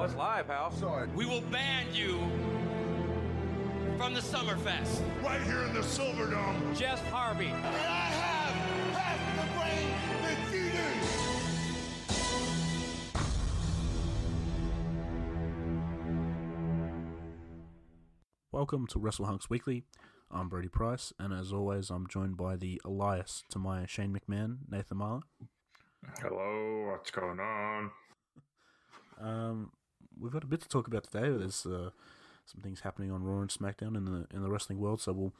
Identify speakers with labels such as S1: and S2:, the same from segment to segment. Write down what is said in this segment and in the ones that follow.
S1: Oh, it's live, pal.
S2: Sorry.
S3: We will ban you from the Summerfest.
S2: Right here in the Silverdome.
S1: Jeff Harvey.
S2: And I have half the brain that you do.
S4: Welcome to Wrestle Hunks Weekly. I'm Brody Price, and as always, I'm joined by the Elias to my Shane McMahon, Nathan Marler.
S5: Hello, what's going on?
S4: We've got a bit to talk about today. There's some things happening on Raw and SmackDown in the wrestling world, so we'll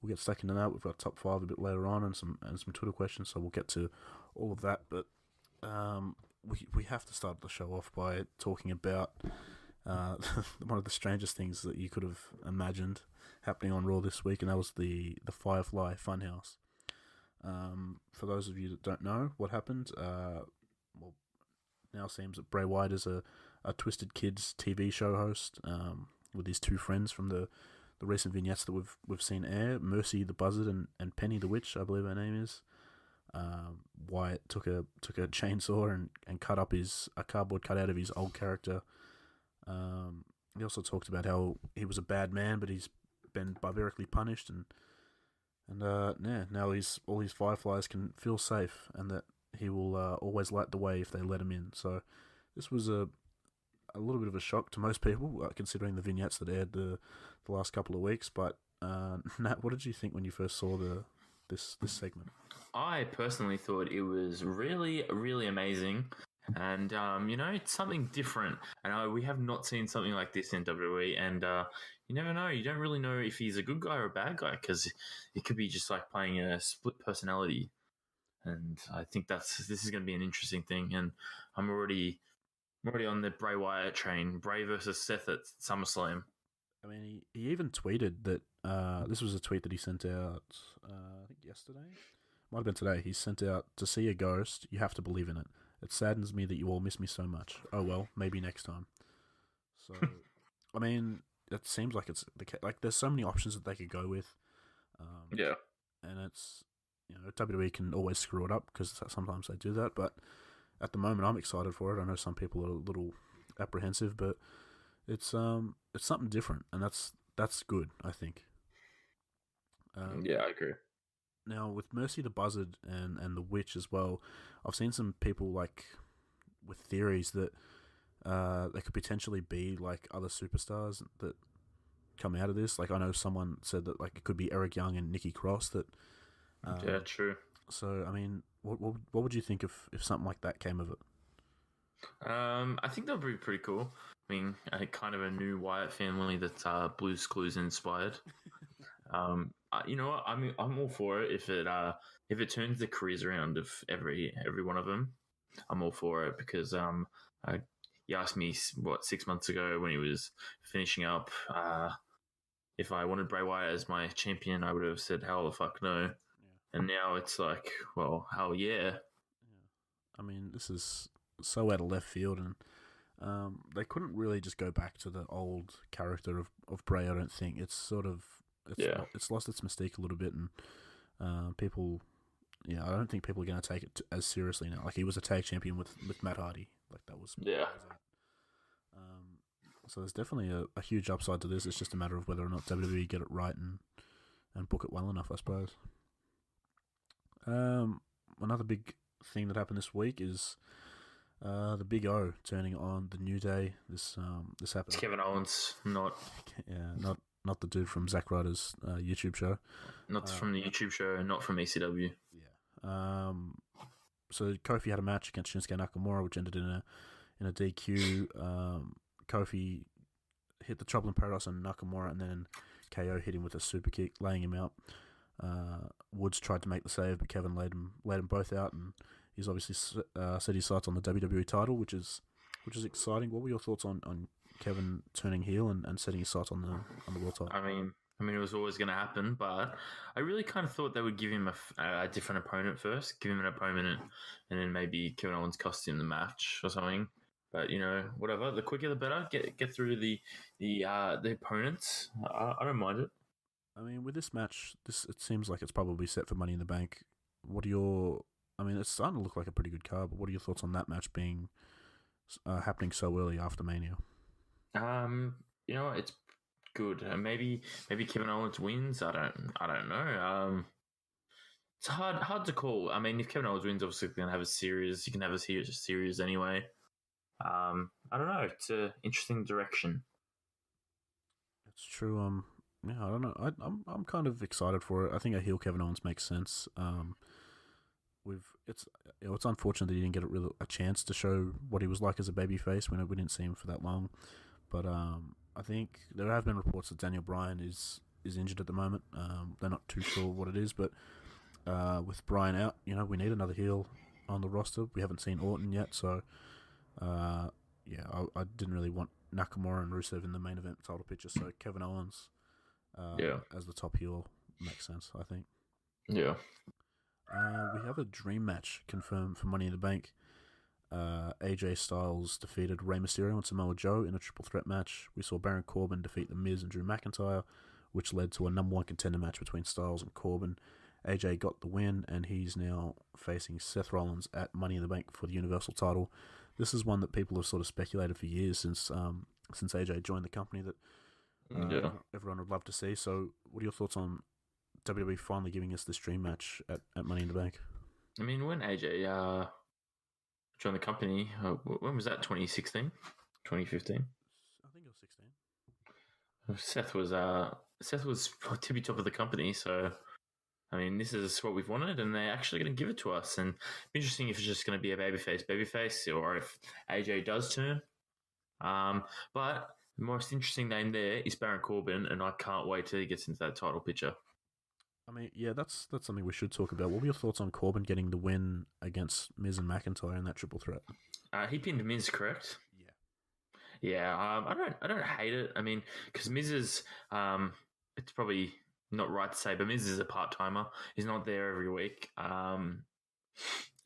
S4: get stuck into that. We've got top 5 a bit later on, and some Twitter questions, so we'll get to all of that. But we have to start the show off by talking about one of the strangest things that you could have imagined happening on Raw this week, and that was the Firefly Fun House. For those of you that don't know what happened, now seems that Bray Wyatt is a Twisted Kids TV show host with his two friends from the recent vignettes that we've seen air, Mercy the Buzzard and Penny the Witch, I believe her name is. Wyatt took a chainsaw and cut up a cardboard cutout of his old character. He also talked about how he was a bad man, but he's been barbarically punished, and now all his Fireflies can feel safe, and that he will always light the way if they let him in. So this was a little bit of a shock to most people, considering the vignettes that aired the last couple of weeks. But Nat, what did you think when you first saw this segment?
S5: I personally thought it was really, really amazing. And, it's something different. And we have not seen something like this in WWE. And you never know. You don't really know if he's a good guy or a bad guy, because it could be just like playing a split personality. And I think this is going to be an interesting thing. And I'm already on the Bray Wyatt train. Bray versus Seth at SummerSlam.
S4: I mean, he even tweeted that this was a tweet that he sent out, I think yesterday. Might have been today. He sent out, "To see a ghost, you have to believe in it. It saddens me that you all miss me so much. Oh well, maybe next time." So, I mean, it seems like it's there's so many options that they could go with.
S5: Yeah.
S4: And it's, WWE can always screw it up because sometimes they do that. But at the moment, I'm excited for it. I know some people are a little apprehensive, but it's something different, and that's good, I think.
S5: Yeah, I agree.
S4: Now, with Mercy the Buzzard and the Witch as well, I've seen some people with theories that they could potentially be other superstars that come out of this. I know someone said that it could be Eric Young and Nikki Cross. That
S5: yeah, true.
S4: So, I mean, what would you think if something like that came of it?
S5: I think that would be pretty cool. I mean, kind of a new Wyatt family that's Blue's Clues inspired. You know what? I'm all for it if it turns the careers around of every one of them. I'm all for it because you asked me 6 months ago when he was finishing up if I wanted Bray Wyatt as my champion, I would have said hell the fuck no. Yeah. And now it's like, well, hell yeah.
S4: I mean, this is so out of left field, and they couldn't really just go back to the old character of Bray. I don't think it's lost its mystique a little bit, and people, I don't think people are going to take it as seriously now. He was a tag champion with Matt Hardy, that was so there's definitely a huge upside to this. It's just a matter of whether or not WWE get it right and book it well enough, I suppose. Another big thing that happened this week is the Big O turning on the New Day. This happened.
S5: Kevin Owens, not
S4: the dude from Zack Ryder's YouTube show.
S5: Not from the YouTube show, and not from ECW.
S4: Yeah. So Kofi had a match against Shinsuke Nakamura, which ended in a DQ. Kofi hit the Trouble in Paradise on Nakamura, and then KO hit him with a super kick, laying him out. Woods tried to make the save, but Kevin laid them both out, and he's obviously set his sights on the WWE title, which is exciting. What were your thoughts on Kevin turning heel and setting his sights on the world title?
S5: I mean, it was always going to happen, but I really kind of thought they would give him a different opponent first, give him an opponent, and then maybe Kevin Owens cost him the match or something. But whatever. The quicker the better. Get through the opponents. I don't mind it.
S4: I mean, with this match, it seems like it's probably set for Money in the Bank. It's starting to look like a pretty good card, but what are your thoughts on that match being happening so early after Mania?
S5: You know, it's good. Maybe Kevin Owens wins. I don't know. It's hard to call. I mean, if Kevin Owens wins, obviously going to have a series. You can have a series anyway. I don't know. It's an interesting direction.
S4: It's true. Yeah, I don't know. I'm kind of excited for it. I think a heel Kevin Owens makes sense. It's unfortunate that he didn't get a chance to show what he was like as a babyface when we didn't see him for that long. But I think there have been reports that Daniel Bryan is injured at the moment. They're not too sure what it is, but with Bryan out, we need another heel on the roster. We haven't seen Orton yet, so I didn't really want Nakamura and Rusev in the main event title picture. So Kevin Owens, as the top heel makes sense, I think.
S5: Yeah.
S4: We have a dream match confirmed for Money in the Bank. AJ Styles defeated Rey Mysterio and Samoa Joe in a triple threat match. We saw Baron Corbin defeat The Miz and Drew McIntyre, which led to a number one contender match between Styles and Corbin. AJ got the win, and he's now facing Seth Rollins at Money in the Bank for the Universal title. This is one that people have sort of speculated for years since AJ joined the company that everyone would love to see. So what are your thoughts on WWE finally giving us this dream match at Money in the Bank?
S5: I mean, when AJ joined the company, when was that? 2016? 2015?
S4: I think it was 16.
S5: Seth was tippy top of the company, so I mean, this is what we've wanted, and they're actually going to give it to us. And it'd be interesting if it's just going to be a babyface, or if AJ does turn. But the most interesting name there is Baron Corbin, and I can't wait till he gets into that title picture.
S4: I mean, yeah, that's something we should talk about. What were your thoughts on Corbin getting the win against Miz and McIntyre in that triple threat?
S5: He pinned Miz, correct?
S4: Yeah.
S5: Yeah. I don't hate it. I mean, because Miz is, it's probably not right to say, but Miz is a part timer. He's not there every week. I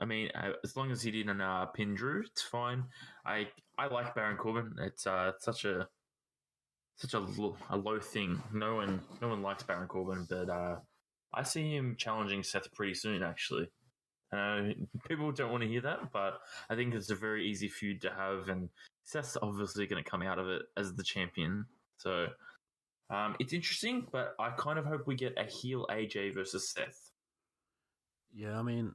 S5: mean, as long as he didn't pin Drew, it's fine. I like Baron Corbin. It's such a low thing. No one likes Baron Corbin, but I see him challenging Seth pretty soon, actually. People don't want to hear that, but I think it's a very easy feud to have, and Seth's obviously going to come out of it as the champion. So it's interesting, but I kind of hope we get a heel AJ versus Seth.
S4: Yeah, I mean,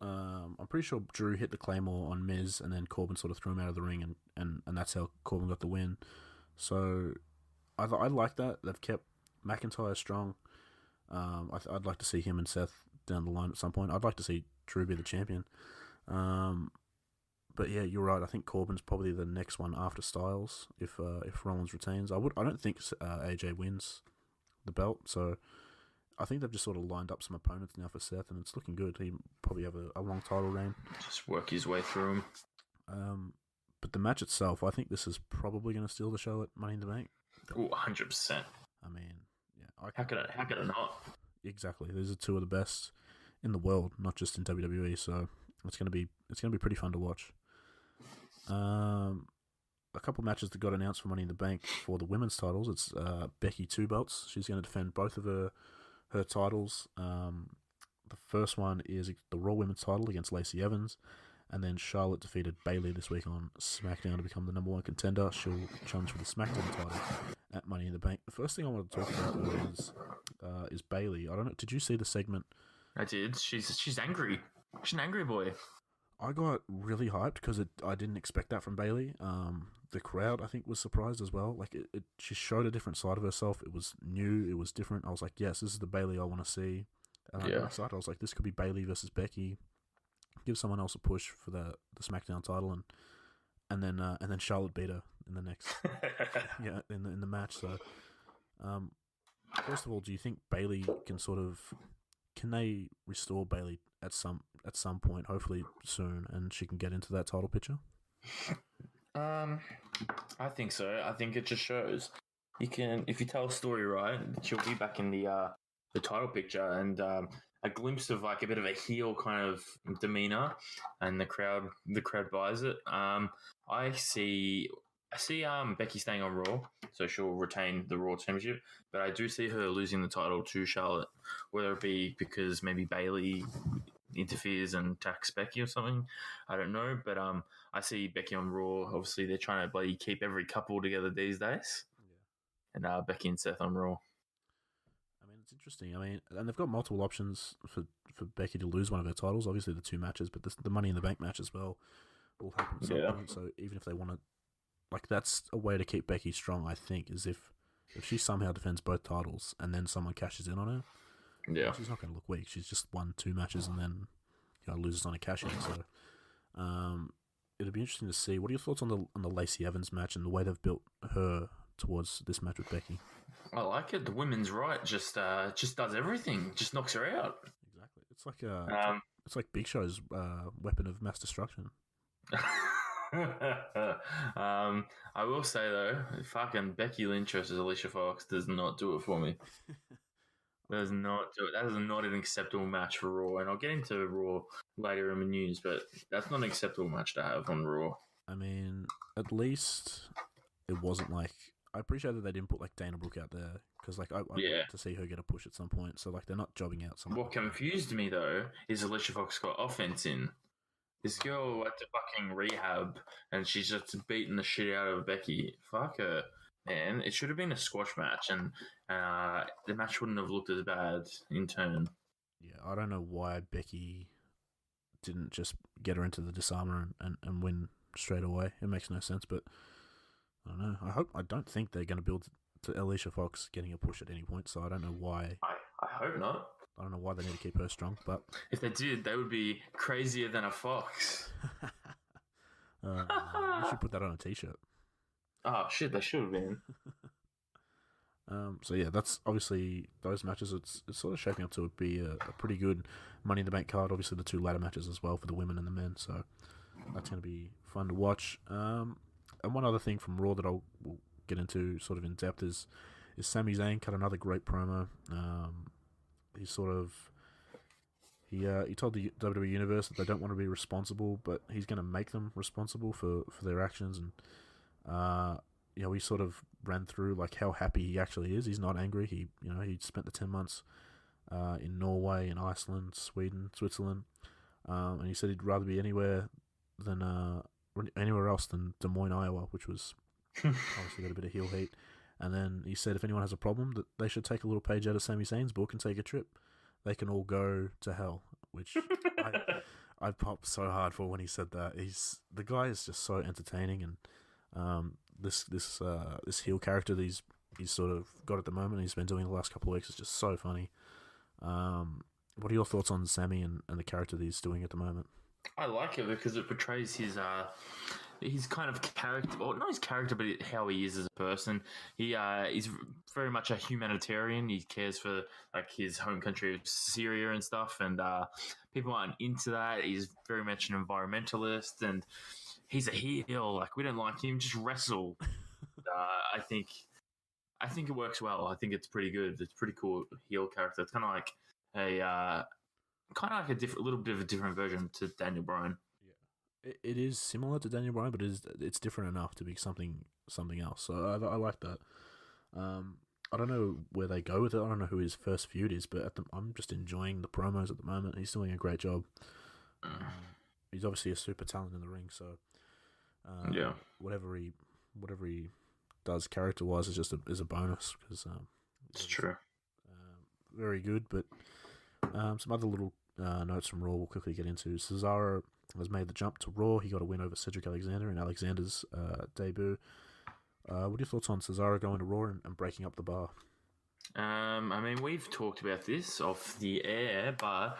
S4: I'm pretty sure Drew hit the Claymore on Miz, and then Corbin sort of threw him out of the ring, and that's how Corbin got the win. So I like that. They've kept McIntyre strong. I'd like to see him and Seth down the line at some point. I'd like to see Drew be the champion. But yeah, you're right. I think Corbin's probably the next one after Styles if Rollins retains. I don't think AJ wins the belt, so I think they've just sort of lined up some opponents now for Seth, and it's looking good. He probably have a long title reign.
S5: Just work his way through him.
S4: But the match itself, I think this is probably going to steal the show at Money in the Bank.
S5: Oh, 100%.
S4: I mean, yeah.
S5: How could it not?
S4: Exactly. These are two of the best in the world, not just in WWE. So it's going to be pretty fun to watch. A couple matches that got announced for Money in the Bank for the women's titles. It's Becky 2 belts. She's going to defend both of her titles. The first one is the Raw Women's title against Lacey Evans. And then Charlotte defeated Bayley this week on SmackDown to become the number one contender. She'll challenge for the SmackDown title at Money in the Bank. The first thing I wanted to talk about is Bayley. I don't know. Did you see the segment?
S5: I did. She's angry. She's an angry boy.
S4: I got really hyped because I didn't expect that from Bayley. The crowd, I think, was surprised as well. Like she showed a different side of herself. It was new. It was different. I was like, yes, this is the Bayley I want to see. And I got excited. I was like, this could be Bayley versus Becky. Give someone else a push for the SmackDown title, and then Charlotte beat her in the next in the match. So, first of all, do you think Bayley can they restore Bayley at some point, hopefully soon, and she can get into that title picture?
S5: I think so. I think it just shows if you tell a story right, she'll be back in the title picture, and a glimpse of like a bit of a heel kind of demeanor, and the crowd buys it. I see Becky staying on Raw, so she'll retain the Raw Championship, but I do see her losing the title to Charlotte, whether it be because maybe Bayley interferes and attacks Becky or something. I don't know, but I see Becky on Raw. Obviously, they're trying to bloody keep every couple together these days.
S4: Yeah.
S5: And Becky and Seth on Raw.
S4: I mean, it's interesting. I mean, and they've got multiple options for Becky to lose one of her titles. Obviously, the 2 matches, but the Money in the Bank match as well will happen at some point. So even if they want to, like, that's a way to keep Becky strong. I think is if she somehow defends both titles and then someone cashes in on her.
S5: Yeah,
S4: she's not going to look weak. She's just won 2 matches and then loses on a cash in. So, it'll be interesting to see. What are your thoughts on the Lacey Evans match and the way they've built her towards this match with Becky?
S5: I like it. The women's right just does everything. Just knocks her out.
S4: Exactly. It's like Big Show's weapon of mass destruction.
S5: I will say though, fucking Becky Lynch versus Alicia Fox does not do it for me. Does not do it. That is not an acceptable match for Raw, and I'll get into Raw later in the news, but that's not an acceptable match to have on Raw.
S4: I mean, at least it wasn't like, I appreciate that they didn't put like Dana Brooke out there because like I want to see her get a push at some point. So like they're not jobbing out someone.
S5: What confused me though is Alicia Fox got offense in. This girl went to fucking rehab and she's just beating the shit out of Becky. Fuck her, man. It should have been a squash match and the match wouldn't have looked as bad in turn.
S4: Yeah, I don't know why Becky didn't just get her into the disarmer and win straight away. It makes no sense, but I don't know. I don't think they're going to build to Alicia Fox getting a push at any point, so I don't know why.
S5: I hope not.
S4: I don't know why they need to keep her strong, but
S5: if they did, they would be crazier than a fox.
S4: You should put that on a t-shirt.
S5: Oh shit, they should have been.
S4: So yeah, that's obviously those matches. It's sort of shaping up to be a pretty good Money in the Bank card. Obviously, the 2 ladder matches as well for the women and the men. So that's going to be fun to watch. And one other thing from Raw that we'll get into sort of in depth is Sami Zayn cut another great promo. He told the WWE Universe that they don't want to be responsible, but he's going to make them responsible for their actions. And he sort of ran through like how happy he actually is. He's not angry. He spent the 10 months in Norway, in Iceland, Sweden, Switzerland, and he said he'd rather be anywhere else than Des Moines, Iowa, which was obviously got a bit of heel heat. And then he said if anyone has a problem, that they should take a little page out of Sami Zayn's book and take a trip. They can all go to hell, which I popped so hard for when he said that. The guy is just so entertaining, and this heel character that he's sort of got at the moment, he's been doing the last couple of weeks, is just so funny. What are your thoughts on Sami and the character that he's doing at the moment?
S5: I like it because it portrays his kind of character, or not his character, but how he is as a person. He is very much a humanitarian. He cares for like his home country of Syria and stuff, and people aren't into that. He's very much an environmentalist, and he's a heel. Like, we don't like him, just wrestle. I think it works well. I think it's pretty good. It's a pretty cool heel character. It's kind of like a little bit of a different version to Daniel Bryan.
S4: Yeah, it is similar to Daniel Bryan, but it's different enough to be something else. So I like that. I don't know where they go with it. I don't know who his first feud is, but I'm just enjoying the promos at the moment. He's doing a great job. He's obviously a super talent in the ring, so whatever he does character wise is a bonus because
S5: it's true.
S4: Very good, but some other little notes from Raw we'll quickly get into. Cesaro has made the jump to Raw. He got a win over Cedric Alexander in Alexander's debut. What are your thoughts on Cesaro going to Raw and breaking up the bar?
S5: I mean, we've talked about this off the air, but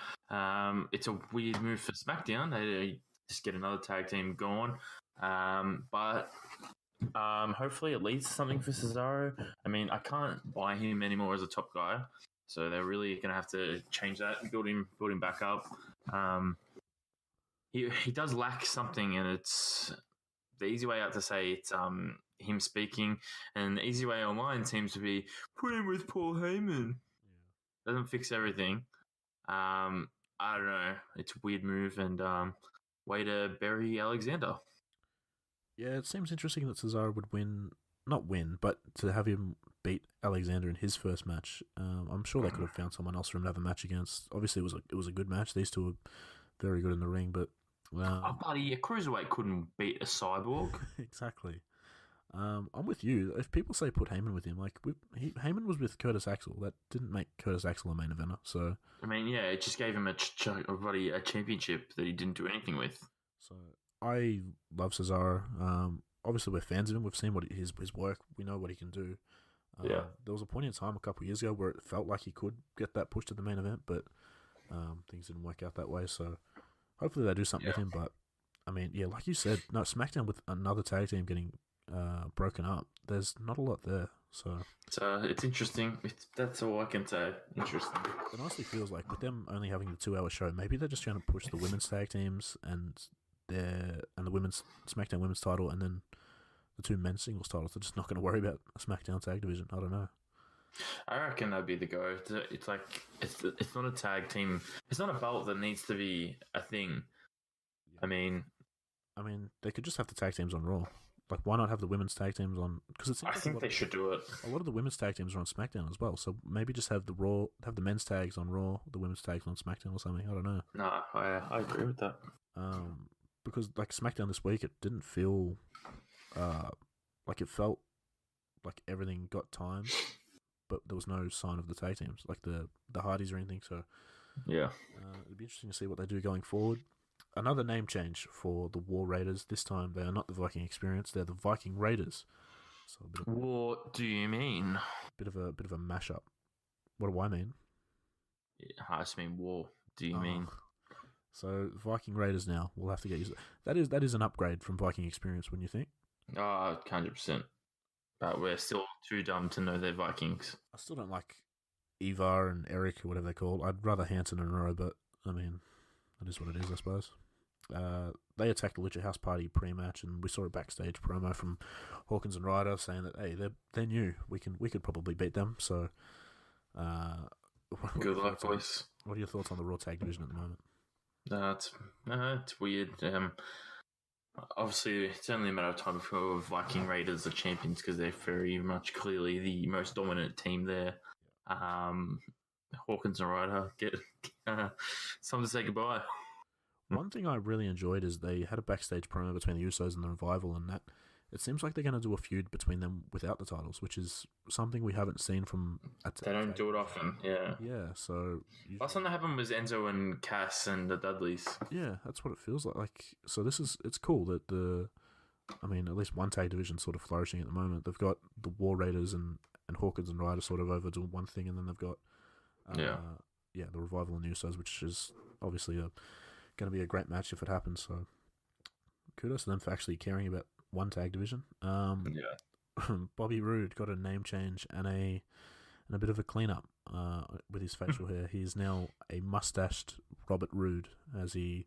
S5: it's a weird move for SmackDown. They just get another tag team going. But hopefully it leads to something for Cesaro. I mean, I can't buy him anymore as a top guy, so they're really going to have to change that and build him back up. He does lack something, and it's the easy way out to say it's him speaking, and the easy way online seems to be put him with Paul Heyman. Yeah. Doesn't fix everything. I don't know. It's a weird move, and way to bury Alexander.
S4: Yeah, it seems interesting that Cesaro would not win, but to have him beat Alexander in his first match. I'm sure they could have found someone else for him to have a match against. Obviously, it was a good match. These two were very good in the ring, but
S5: Oh, buddy, a cruiserweight couldn't beat a cyborg.
S4: Exactly. I'm with you. If people say put Heyman with him, like Heyman was with Curtis Axel, that didn't make Curtis Axel a main eventer. So
S5: I mean, yeah, it just gave him a championship that he didn't do anything with.
S4: So I love Cesaro. Obviously, we're fans of him. We've seen his work. We know what he can do.
S5: Yeah.
S4: There was a point in time a couple of years ago where it felt like he could get that push to the main event, but things didn't work out that way. So hopefully they do something with him. But I mean, yeah, like you said, no SmackDown with another tag team getting broken up. There's not a lot there. So
S5: it's interesting. That's all I can say. Interesting.
S4: It honestly feels like with them only having the 2-hour show, maybe they're just trying to push the women's tag teams and the women's SmackDown women's title, and then the 2 men's singles titles. They're just not going to worry about a SmackDown tag division. I don't know.
S5: I reckon that'd be the go. It's like it's not a tag team. It's not a belt that needs to be a thing. I mean,
S4: they could just have the tag teams on Raw. Like, why not have the women's tag teams on? Because
S5: I think they should do it.
S4: A lot of the women's tag teams are on SmackDown as well. So maybe just have the men's tags on Raw, the women's tags on SmackDown or something. I don't know.
S5: No, I agree with that.
S4: Because like SmackDown this week, it didn't feel like it felt like everything got time, but there was no sign of the tag teams, like the Hardys or anything. So
S5: yeah,
S4: it'd be interesting to see what they do going forward. Another name change for the War Raiders. This time they are not the Viking Experience; they're the Viking Raiders. So
S5: what do you mean?
S4: Bit of a mashup. What do I mean?
S5: Yeah, I just mean war. Do you mean?
S4: So Viking Raiders now. We'll have to get used to that is an upgrade from Viking Experience, wouldn't you think?
S5: 100%. But we're still too dumb to know they're Vikings.
S4: I still don't like Ivar and Eric or whatever they're called. I'd rather Hanson and Nero, but I mean, that is what it is, I suppose. They attacked the Lucha House Party pre-match, and we saw a backstage promo from Hawkins and Ryder saying that hey, they're new. We could probably beat them. So,
S5: good luck, boys.
S4: What are your thoughts on the Raw Tag Division at the moment?
S5: It's weird. Obviously, it's only a matter of time before Viking Raiders are champions because they're very much clearly the most dominant team there. Hawkins and Ryder get time to say goodbye.
S4: One thing I really enjoyed is they had a backstage promo between the Usos and the Revival, and that it seems like they're going to do a feud between them without the titles, which is something we haven't seen from.
S5: They don't do it often, yeah.
S4: Yeah, so
S5: last time that happened was Enzo and Cass and the Dudleys.
S4: Yeah, that's what it feels like. So it's cool that at least one tag division sort of flourishing at the moment. They've got the War Raiders and Hawkins and Ryder sort of over doing one thing, and then they've got the Revival and Usos, which is obviously going to be a great match if it happens. So kudos to them for actually caring about one tag division. Bobby Roode got a name change and a bit of a cleanup with his facial hair. He is now a mustached Robert Roode as he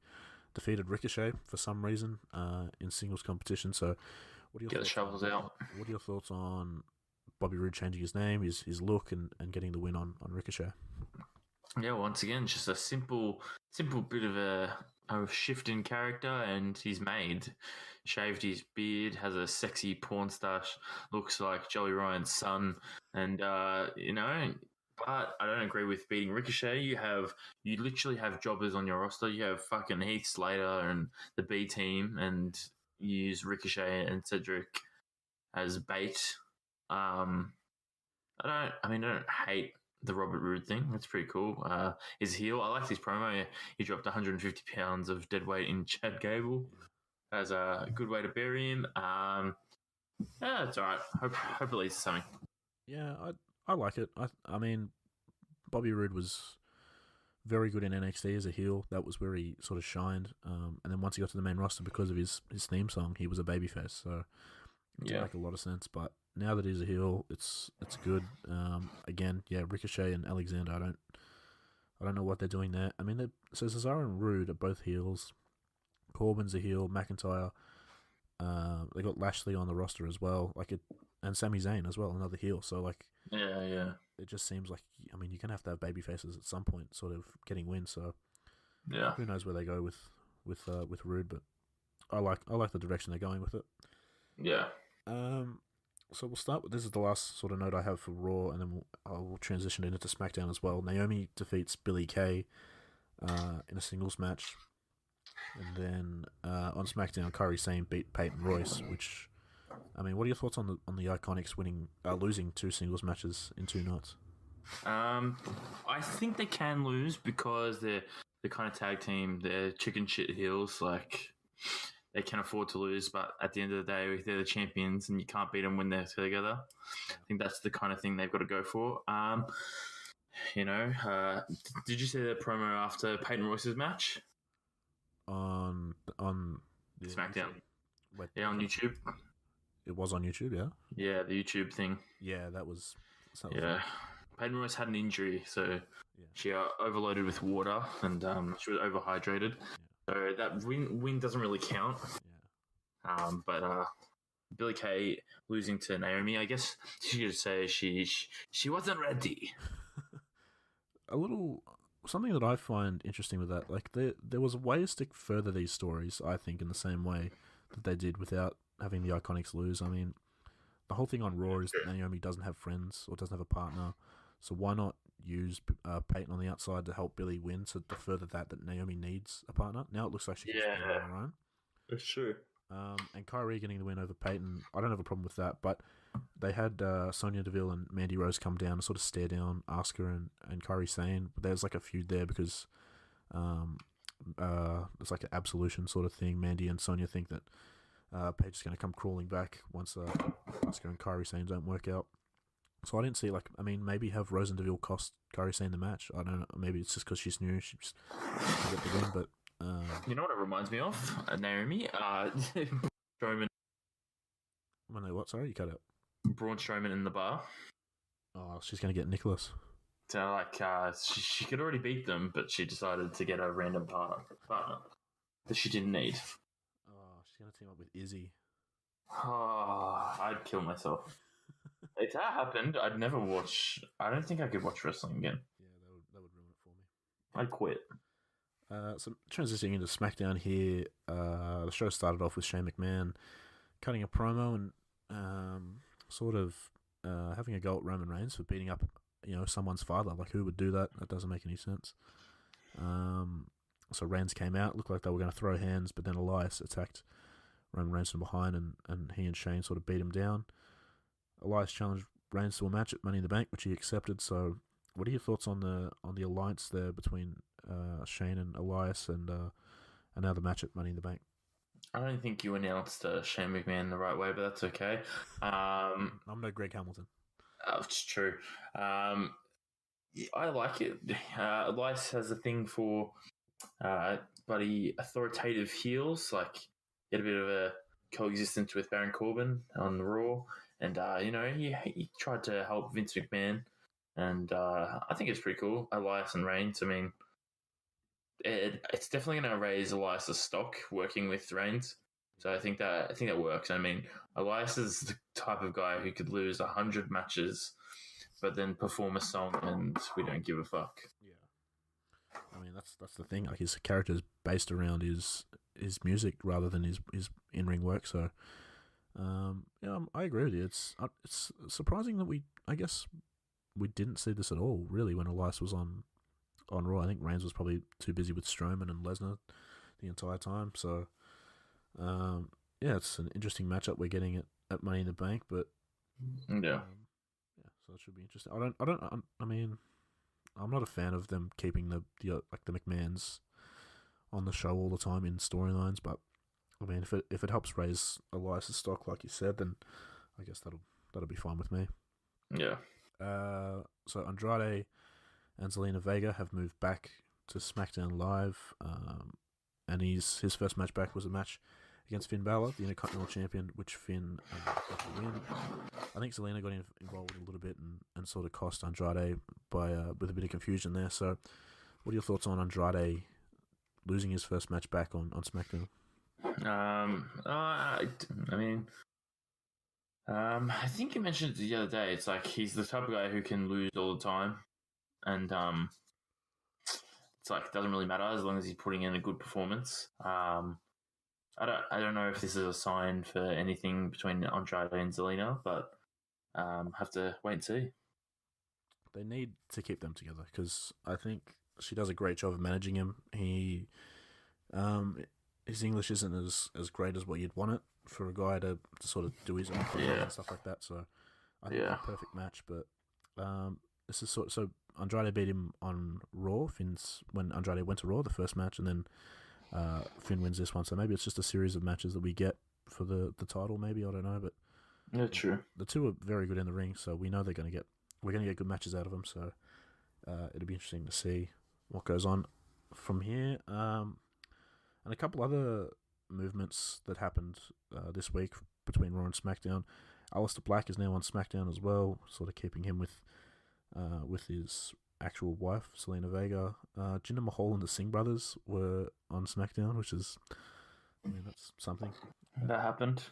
S4: defeated Ricochet for some reason in singles competition. So, what are your
S5: Get the shovels out.
S4: What are your thoughts on Bobby Roode changing his name, his look, and getting the win on Ricochet?
S5: Yeah, once again, just a simple bit of a shift in character, and he's shaved his beard, has a sexy porn stash, looks like Joey Ryan's son, and but I don't agree with beating Ricochet. You literally have jobbers on your roster. You have fucking Heath Slater and the B team, and you use Ricochet and Cedric as bait. I don't hate the Robert Roode thing. That's pretty cool. His heel, I liked his promo. He dropped 150 pounds of dead weight in Chad Gable. That's a good way to bury him. It's all right. Hope it leads to something.
S4: Yeah, I like it. I mean, Bobby Roode was very good in NXT as a heel. That was where he sort of shined. And then once he got to the main roster, because of his theme song, he was a babyface. So it did make a lot of sense. But now that he's a heel, it's good. Again, Ricochet and Alexander, I don't know what they're doing there. I mean, so Cesaro and Roode are both heels. Corbin's a heel. McIntyre. They got Lashley on the roster as well, and Sami Zayn as well, another heel. So it just seems like you're gonna have to have baby faces at some point, sort of getting wins. So who knows where they go with Roode, but I like the direction they're going with it.
S5: Yeah.
S4: So we'll start with this is the last sort of note I have for Raw, and then we'll transition into SmackDown as well. Naomi defeats Billie Kay in a singles match. And then on SmackDown, Kairi Sane beat Peyton Royce. Which, I mean, what are your thoughts on the Iconics losing 2 singles matches in 2 nights?
S5: I think they can lose because they're the kind of tag team. They're chicken shit heels. Like they can afford to lose, but at the end of the day, they're the champions, and you can't beat them when they're together. I think that's the kind of thing they've got to go for. Did you see the promo after Peyton Royce's match
S4: On the
S5: SmackDown?
S4: Wait,
S5: Yeah, on YouTube.
S4: It was on YouTube, yeah.
S5: Yeah, the YouTube thing.
S4: Yeah, that was.
S5: Yeah, Peyton Royce had an injury, so she overloaded with water and she was overhydrated. So that win doesn't really count.
S4: Yeah.
S5: But Billie Kay losing to Naomi, I guess she should say she wasn't ready.
S4: Something that I find interesting with that, like there was ways to further these stories, I think, in the same way that they did without having the Iconics lose. I mean, the whole thing on Raw is that Naomi doesn't have friends or doesn't have a partner, so why not use Peyton on the outside to help Billie win, to further that Naomi needs a partner. Now it looks like she can stand on her own.
S5: That's true.
S4: And Kyrie getting the win over Peyton, I don't have a problem with that, but they had Sonya Deville and Mandy Rose come down and sort of stare down Asuka and Kyrie Sane. But there's like a feud there because it's like an absolution sort of thing. Mandy and Sonya think that Paige is going to come crawling back once Asuka and Kyrie Sane don't work out. So I didn't see, like, I mean, maybe have Rose and Deville cost Kyrie Sane the match. I don't know. Maybe it's just because she's new. She just get the win, but...
S5: you know what it reminds me of? Naomi? Strowman.
S4: When they what? Sorry, you cut out.
S5: Braun Strowman in the bar.
S4: Oh, she's going to get Nicholas.
S5: So, like, she could already beat them, but she decided to get a random partner that she didn't need.
S4: Oh, she's going to team up with Izzy.
S5: Oh, I'd kill myself. If that happened, I'd never watch... I don't think I could watch wrestling again.
S4: Yeah, that would ruin it for me.
S5: I'd quit.
S4: So transitioning into SmackDown here, the show started off with Shane McMahon cutting a promo and sort of having a go at Roman Reigns for beating up, someone's father. Like, who would do that? That doesn't make any sense. So Reigns came out, looked like they were going to throw hands, but then Elias attacked Roman Reigns from behind, and he and Shane sort of beat him down. Elias challenged Reigns to a match at Money in the Bank, which he accepted. So, what are your thoughts on the alliance there between Shane and Elias, and now the match at Money in the Bank?
S5: I don't think you announced Shane McMahon the right way, but that's okay.
S4: I'm no Greg Hamilton.
S5: It's true. I like it. Elias has a thing for bloody authoritative heels. Like, get a bit of a coexistence with Baron Corbin on Raw, and he tried to help Vince McMahon, and I think it's pretty cool. Elias and Reigns. I mean, it's definitely going to raise Elias's stock working with Reigns. So I think that works. I mean, Elias is the type of guy who could lose 100 matches, but then perform a song, and we don't give a fuck.
S4: Yeah, I mean that's the thing. Like, his character is based around his music rather than his in-ring work. So, I agree with you. It's surprising that we didn't see this at all, really, when Elias was on Raw. I think Reigns was probably too busy with Strowman and Lesnar the entire time. So, it's an interesting matchup we're getting at Money in the Bank, but so it should be interesting. I mean, I'm not a fan of them keeping the McMahons on the show all the time in storylines, but I mean, if it helps raise Elias' stock, like you said, then I guess that'll be fine with me.
S5: Yeah.
S4: So Andrade and Zelina Vega have moved back to SmackDown Live, and his first match back was a match against Finn Balor, the Intercontinental Champion, which Finn got the win. I think Zelina got involved a little bit and sort of cost Andrade with a bit of confusion there. So, what are your thoughts on Andrade losing his first match back on SmackDown?
S5: I think you mentioned it the other day. It's like he's the type of guy who can lose all the time, and it's like it doesn't really matter as long as he's putting in a good performance. I don't know if this is a sign for anything between Andrade and Zelina, but have to wait and see.
S4: They need to keep them together because I think she does a great job of managing him. He His English isn't as great as what you'd want it for a guy to sort of do his own promos and stuff like that. So I think it's a perfect match. But this is so Andrade beat him on Raw. When Andrade went to Raw, the first match, and then Finn wins this one. So maybe it's just a series of matches that we get for the title. Maybe I don't know, but
S5: yeah, true.
S4: The two are very good in the ring, so we know we're going to get good matches out of them. So it'll be interesting to see what goes on from here. And a couple other movements that happened this week between Raw and SmackDown. Aleister Black is now on SmackDown as well, sort of keeping him with his actual wife, Selena Vega. Jinder Mahal and the Singh brothers were on SmackDown, which is, that's something.
S5: That happened.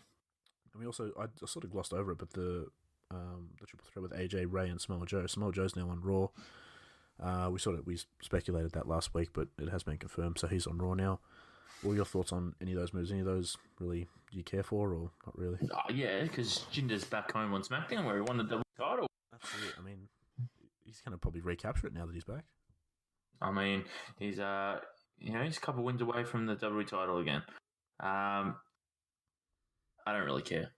S4: And I sort of glossed over it, but the triple threat with AJ, Ray, and Samoa Joe. Samoa Joe's now on Raw. We speculated that last week, but it has been confirmed, so he's on Raw now. What are your thoughts on any of those moves? Any of those really do you care for, or not really?
S5: Yeah, because Jinder's back home on SmackDown where he won the double title.
S4: Absolutely. He's going to probably recapture it now that he's back.
S5: He's he's a couple wins away from the WWE title again. I don't really care.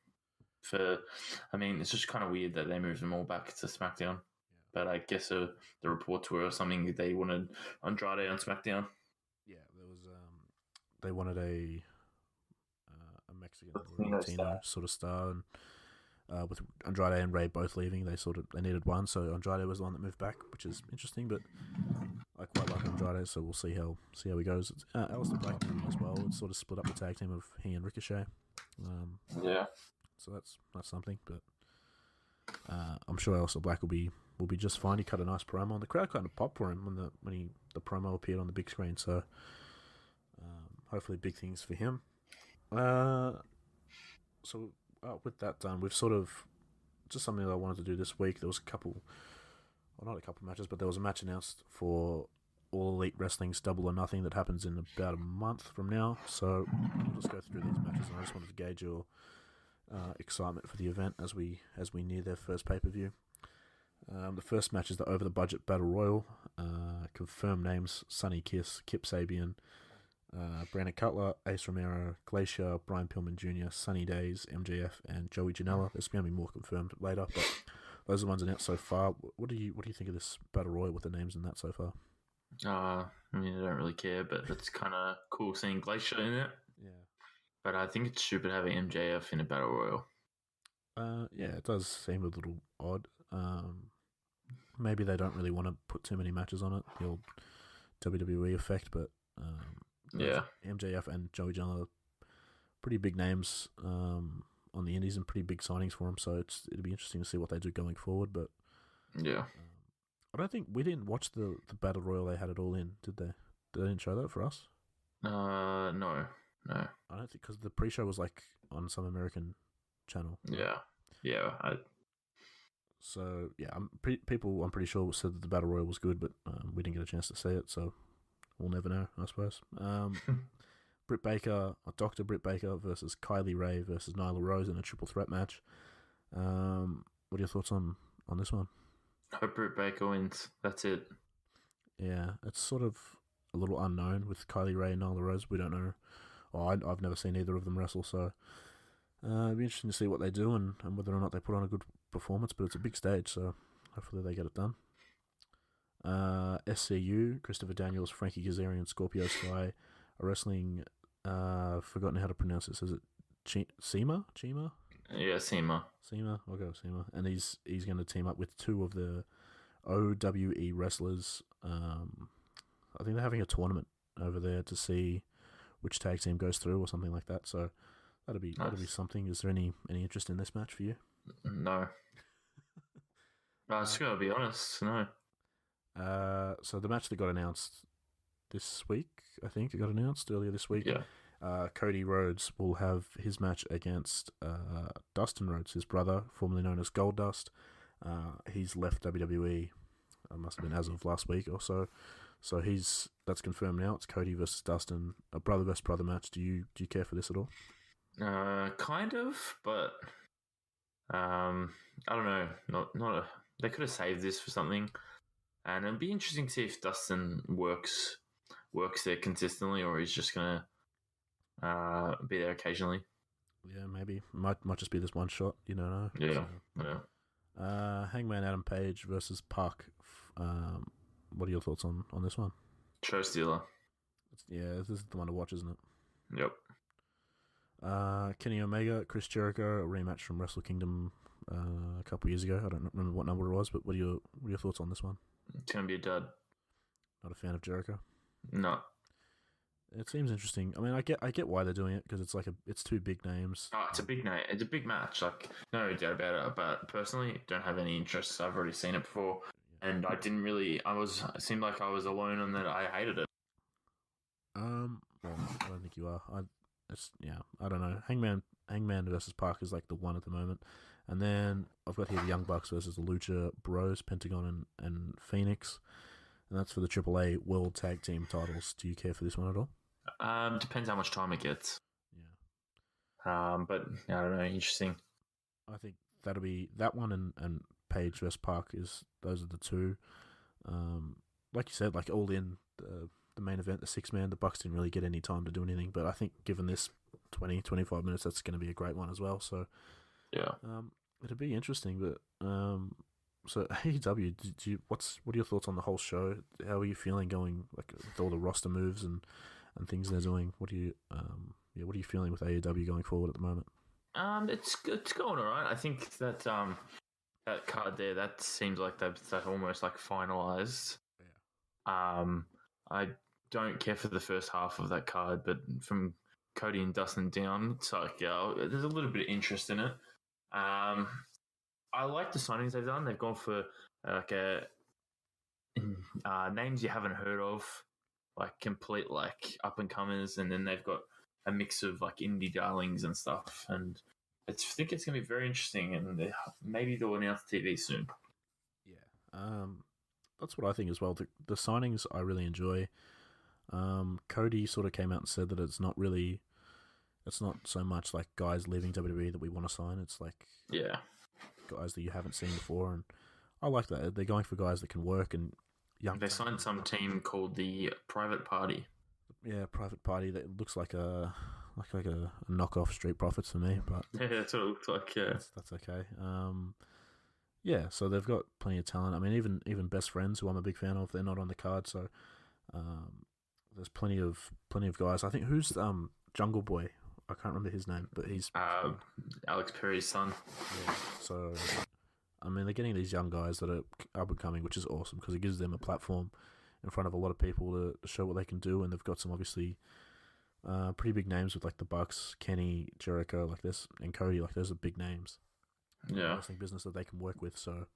S5: It's just kind of weird that they moved them all back to SmackDown. Yeah. But I guess the reports were something that they wanted Andrade on SmackDown.
S4: Yeah, there was. They wanted a Mexican Latino sort of star, and with Andrade and Ray both leaving, they needed one. So Andrade was the one that moved back, which is interesting. But I quite like Andrade, so we'll see how he goes. It's Aleister Black as well. It's sort of split up the tag team of he and Ricochet. So that's something. But I'm sure Aleister Black will be just fine. He cut a nice promo, and the crowd kind of popped for him when the promo appeared on the big screen. So hopefully big things for him. With that done, we've sort of just something that I wanted to do this week. There was not a couple matches, but there was a match announced for All Elite Wrestling's Double or Nothing that happens in about a month from now. So we'll just go through these matches, and I just wanted to gauge your excitement for the event as we near their first pay-per-view. The first match is the Over the Budget Battle Royal. Confirmed names: Sonny Kiss, Kip Sabian, Brandon Cutler, Ace Romero, Glacier, Brian Pillman Jr., Sunny Days, MJF, and Joey Janela. There's going to be more confirmed later, but those are the ones announced so far. What do you think of this Battle Royal with the names in that so far?
S5: I don't really care, but it's kind of cool seeing Glacier in it.
S4: Yeah.
S5: But I think it's stupid having MJF in a Battle Royal.
S4: Yeah, it does seem a little odd. Maybe they don't really want to put too many matches on it, the old WWE effect, but MJF and Joey Janela are pretty big names on the indies and pretty big signings for them, so it'll be interesting to see what they do going forward. But I don't think we didn't watch the Battle Royal they had it all in, did they? They didn't show that for us?
S5: No.
S4: I don't think, because the pre-show was like on some American channel. So yeah, I'm pretty sure said that the Battle Royal was good, but we didn't get a chance to see it, so we'll never know, I suppose. Dr. Britt Baker versus Kylie Ray versus Nyla Rose in a triple threat match. What are your thoughts on this one?
S5: I hope Britt Baker wins. That's it.
S4: Yeah, it's sort of a little unknown with Kylie Ray and Nyla Rose. We don't know. I've never seen either of them wrestle, so it'll be interesting to see what they do and whether or not they put on a good performance, but it's a big stage, so hopefully they get it done. SCU, Christopher Daniels, Frankie Kazarian, Scorpio Sky are wrestling. Forgotten how to pronounce this. Is it Chima?
S5: Yeah, Sema.
S4: I'll go with Sema. And he's going to team up with two of the OWE wrestlers. I think they're having a tournament over there to see which tag team goes through or something like that. So that'll be something. Is there any interest in this match for you?
S5: No. I was going to be honest. No.
S4: So the match that got announced this week, I think it got announced earlier this week.
S5: Yeah.
S4: Cody Rhodes will have his match against Dustin Rhodes, his brother, formerly known as Goldust. He's left WWE. Must have been as of last week or so. So that's confirmed now. It's Cody versus Dustin, a brother versus brother match. Do you care for this at all?
S5: Kind of, but I don't know. Not. They could have saved this for something, and it'd be interesting to see if Dustin works works there consistently, or he's just gonna be there occasionally.
S4: Yeah, maybe might just be this one shot. You don't know.
S5: Yeah,
S4: So,
S5: yeah.
S4: Hangman Adam Page versus Pac. What are your thoughts on this one?
S5: Show stealer.
S4: This is the one to watch, isn't it?
S5: Yep.
S4: Kenny Omega, Chris Jericho, a rematch from Wrestle Kingdom a couple years ago. I don't remember what number it was, but what are your thoughts on this one?
S5: It's gonna be a dud.
S4: Not a fan of Jericho.
S5: No.
S4: It seems interesting. I mean, I get why they're doing it because it's two big names.
S5: Oh, it's a big name. It's a big match. Like, no doubt about it. But personally, don't have any interest. I've already seen it before, and I didn't really. It seemed like I was alone on that. I hated it.
S4: Well, I don't think you are. I don't know. Hangman versus Pac is like the one at the moment, and then I've got here the Young Bucks versus the Lucha Bros, Pentagon and Phoenix, and that's for the AAA World Tag Team titles. Do you care for this one at all?
S5: Depends how much time it gets.
S4: Yeah.
S5: But I don't know. Interesting.
S4: I think that'll be that one and Page versus Pac those are the two. Like you said, like all in the main event, the 6-man, the Bucks didn't really get any time to do anything, but I think given this 20-25 minutes, that's going to be a great one as well. So
S5: yeah,
S4: it'll be interesting. But so AEW, what are your thoughts on the whole show? How are you feeling going like with all the roster moves and things they're doing? What are you feeling with AEW going forward at the moment?
S5: It's going all right. I think that that card there, that seems like that's almost like finalized. Yeah. I don't care for the first half of that card, but from Cody and Dustin down, it's like there's a little bit of interest in it. I like the signings they've done. They've gone for names you haven't heard of, like complete like up and comers, and then they've got a mix of like indie darlings and stuff. And I think it's going to be very interesting, and maybe they'll announce TV soon.
S4: Yeah, that's what I think as well. The signings I really enjoy. Cody sort of came out and said that it's not so much like guys leaving WWE that we want to sign. It's like guys that you haven't seen before, and I like that. They're going for guys that can work and young.
S5: They signed some team called the Private Party.
S4: Yeah, Private Party. That looks like a knockoff Street Profits for me, but
S5: yeah, that's what it looks like. Yeah,
S4: that's okay. Yeah, so they've got plenty of talent. I mean, even Best Friends, who I'm a big fan of, they're not on the card. So there's plenty of guys. I think who's Jungle Boy. I can't remember his name, but he's
S5: Alex Perry's son.
S4: Yeah, so I mean, they're getting these young guys that are up and coming, which is awesome because it gives them a platform in front of a lot of people to show what they can do, and they've got some obviously pretty big names with like the Bucks, Kenny, Jericho, like this, and Cody. Like those are big names.
S5: Yeah,
S4: wrestling business that they can work with. So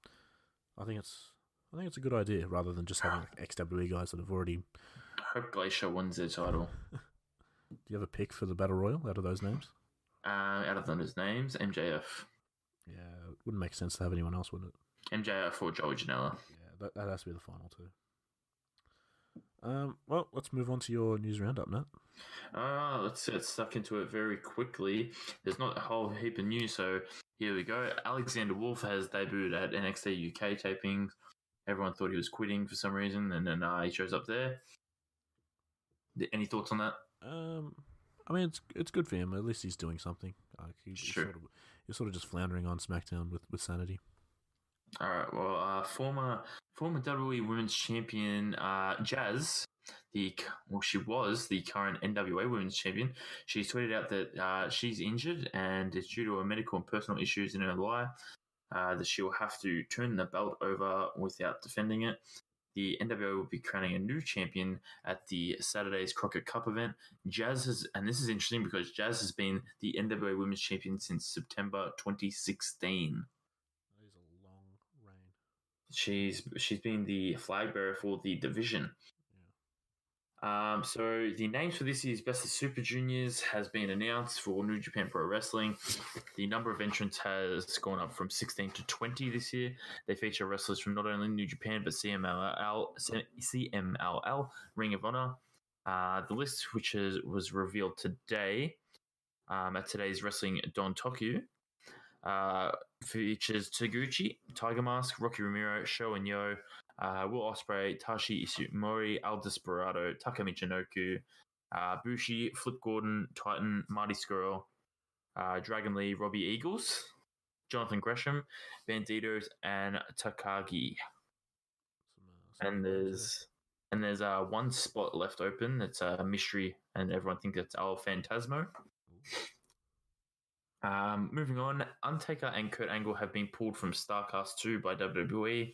S4: I think it's a good idea rather than just having like ex-WWE guys that have already.
S5: I hope Glacier wins their title.
S4: Do you have a pick for the Battle Royal out of those names?
S5: Out of those names, MJF.
S4: Yeah, it wouldn't make sense to have anyone else, would it?
S5: MJF or Joey Janela.
S4: Yeah, that has to be the final two. Well, let's move on to your news roundup, Nat.
S5: Let's get stuck into it very quickly. There's not a whole heap of news, so here we go. Alexander Wolf has debuted at NXT UK tapings. Everyone thought he was quitting for some reason, and then he shows up there. Any thoughts on that?
S4: I mean, it's good for him. At least he's doing something. He's sort of just floundering on SmackDown with sanity.
S5: All right. Well, former WWE Women's Champion Jazz, she was the current NWA Women's Champion. She tweeted out that she's injured and it's due to her medical and personal issues in her life that she will have to turn the belt over without defending it. The NWA will be crowning a new champion at the Saturday's Crockett Cup event. And this is interesting because Jazz has been the NWA Women's Champion since September 2016.
S4: That is a long reign.
S5: She's been the flag bearer for the division. Yeah. So the names for this year's Best of Super Juniors has been announced for New Japan Pro Wrestling. The number of entrants has gone up from 16 to 20 this year. They feature wrestlers from not only New Japan but CMLL, Ring of Honor. The list, which was revealed today at today's Wrestling Don Tokyo, features Taguchi, Tiger Mask, Rocky Romero, Sho and Yo, Will Ospreay, Tashi Ishimori, El Desperado, Taka Michinoku, Bushi, Flip Gordon, Titan, Marty Skrull, Dragon Lee, Robbie Eagles, Jonathan Gresham, Banditos, and Takagi. And there's one spot left open. It's a mystery, and everyone thinks it's El Phantasmo. Moving on, Undertaker and Kurt Angle have been pulled from StarCast 2 by WWE.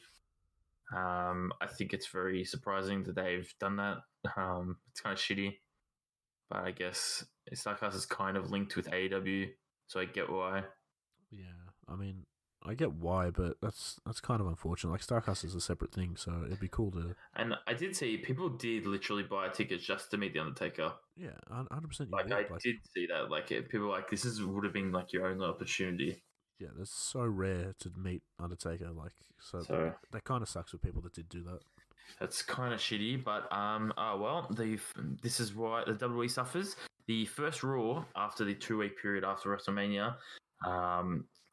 S5: I think it's very surprising that they've done that. It's kind of shitty, but I guess StarCast is kind of linked with AEW, so I get why.
S4: Yeah, I mean, I get why, but that's kind of unfortunate. Like, StarCast is a separate thing, so it'd be cool to...
S5: And I did see people did literally buy tickets just to meet The Undertaker.
S4: Yeah, 100%
S5: I did see that. Like, people were like, this would have been like your only opportunity.
S4: Yeah, that's so rare to meet Undertaker. Like, so that kind of sucks with people that did do that.
S5: That's kind of shitty, but this is why the WWE suffers. The first Raw after the 2-week period after WrestleMania,